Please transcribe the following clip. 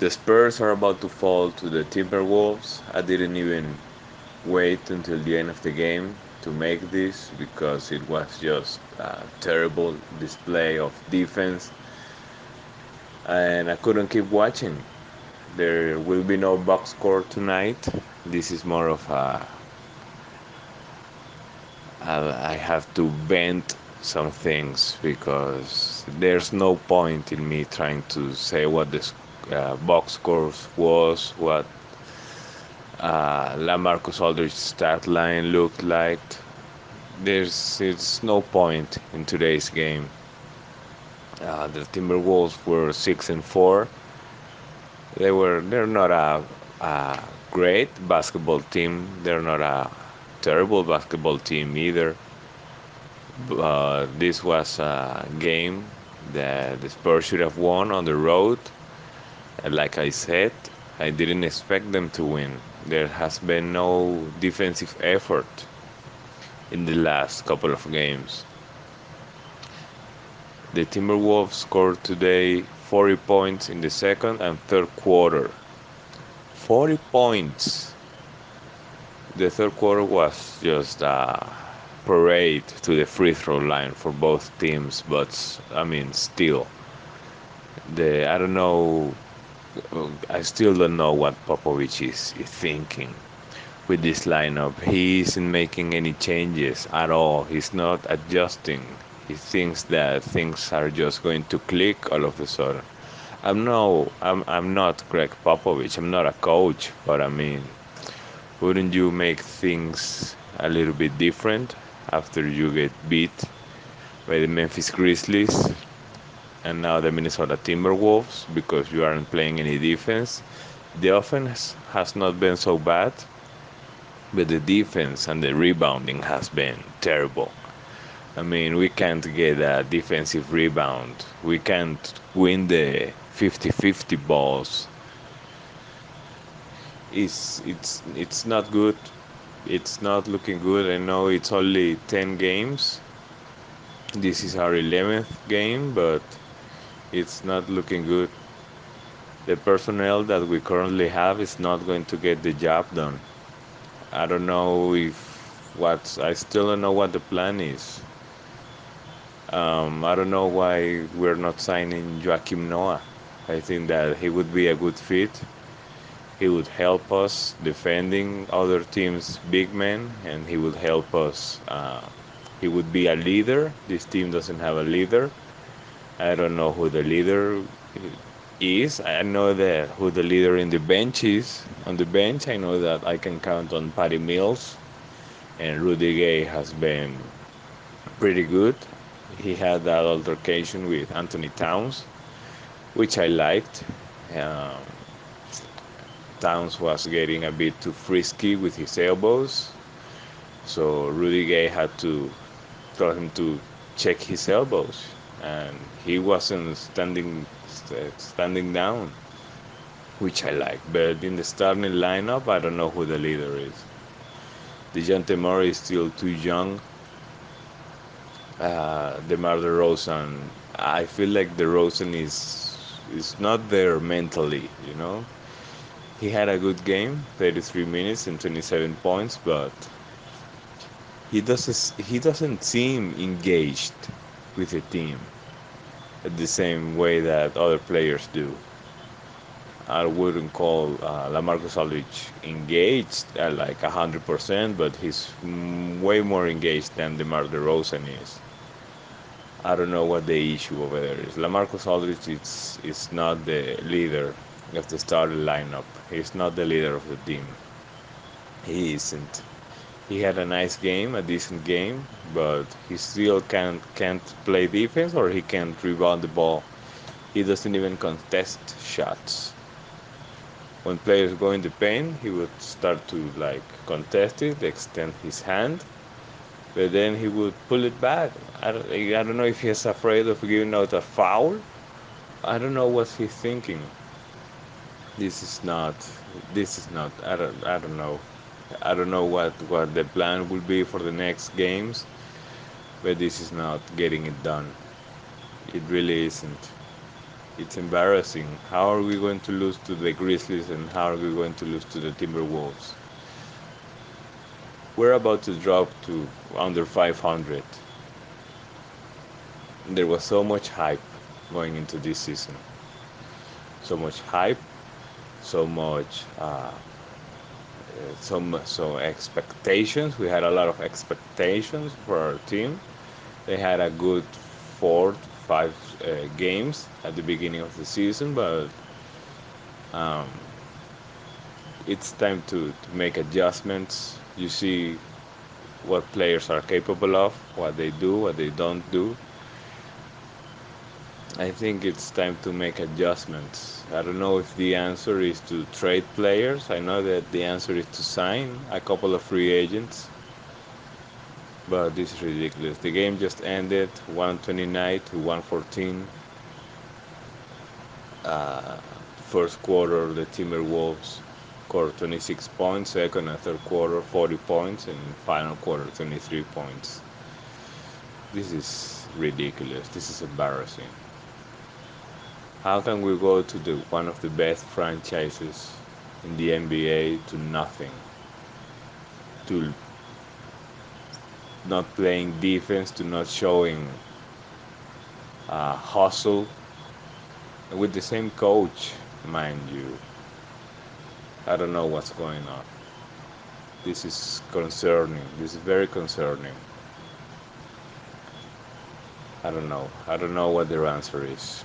The Spurs are about to fall to the Timberwolves. I didn't even wait until the end of the game to make this because it was just a terrible display of defense and I couldn't keep watching. There will be no box score tonight. This is more of I have to vent some things because there's no point in me trying to say what the box score was, what Lamarcus Aldridge's stat line looked like. It's no point in today's game. The Timberwolves were 6-4. They're not a great basketball team. They're not a terrible basketball team either. But this was a game that the Spurs should have won on the road. And like I said, I didn't expect them to win. There has been no defensive effort in the last couple of games. The Timberwolves scored today 40 points in the second and third quarter. 40 points. The third quarter was just a parade to the free throw line for both teams, but I mean, still, I don't know. I still don't know what Popovich is thinking with this lineup. He isn't making any changes at all. He's not adjusting. He thinks that things are just going to click all of a sudden. I'm not Greg Popovich. I'm not a coach, but I mean, wouldn't you make things a little bit different after you get beat by the Memphis Grizzlies and now the Minnesota Timberwolves because you aren't playing any defense? The offense has not been so bad, but the defense and the rebounding has been terrible. I mean, we can't get a defensive rebound. We can't win the 50-50 balls. It's not good. It's not looking good. I know it's only 10 games. This is our 11th game, but it's not looking good. The personnel that we currently have is not going to get the job done. I don't know if I still don't know what the plan is. I don't know why we're not signing Joakim Noah. I think that he would be a good fit. He would help us defending other teams' big men, and he would help us. He would be a leader. This team doesn't have a leader. I don't know who the leader is. I know that who the leader in the bench is. On the bench, I know that I can count on Patty Mills, and Rudy Gay has been pretty good. He had that altercation with Anthony Towns, which I liked. Um, Towns was getting a bit too frisky with his elbows, so Rudy Gay had to tell him to check his elbows, and he wasn't standing down, which I like. But in the starting lineup, I don't know who the leader is. DeJounte Murray is still too young. DeMar DeRozan, I feel like DeRozan is not there mentally, you know. He had a good game, 33 minutes and 27 points, but he doesn't seem engaged with the team the same way that other players do. I wouldn't call Lamarcus Aldridge engaged at like 100%, but he's way more engaged than DeMar DeRozan is. I don't know what the issue over there is. Lamarcus Aldridge is not the leader of the starting lineup. He's not the leader of the team. He isn't. He had a nice game, a decent game, but he still can't play defense or he can't rebound the ball. He doesn't even contest shots. When players go in the paint, he would start to like contest it, extend his hand, but then he would pull it back. I don't know if he's afraid of giving out a foul. I don't know what he's thinking. This is not. This is not. I don't know. I don't know what the plan will be for the next games, but this is not getting it done. It really isn't. It's embarrassing. How are we going to lose to the Grizzlies and how are we going to lose to the Timberwolves? We're about to drop to under 500. There was so much hype going into this season. So much hype, so much, so expectations. We had a lot of expectations for our team. They had a good 4 to 5 games at the beginning of the season, but um, it's time to make adjustments. You see what players are capable of, what they do, what they don't do. I think it's time to make adjustments. I don't know if the answer is to trade players. I know that the answer is to sign a couple of free agents, but this is ridiculous. The game just ended 129 to 114. Uh, First quarter, the Timberwolves scored 26 points. Second and third quarter, 40 points, and final quarter, 23 points. This is ridiculous. This is embarrassing. How can we go to the one of the best franchises in the NBA to nothing, to not playing defense, to not showing hustle, with the same coach, mind you? I don't know what's going on. This is concerning. This is very concerning. I don't know. I don't know what their answer is.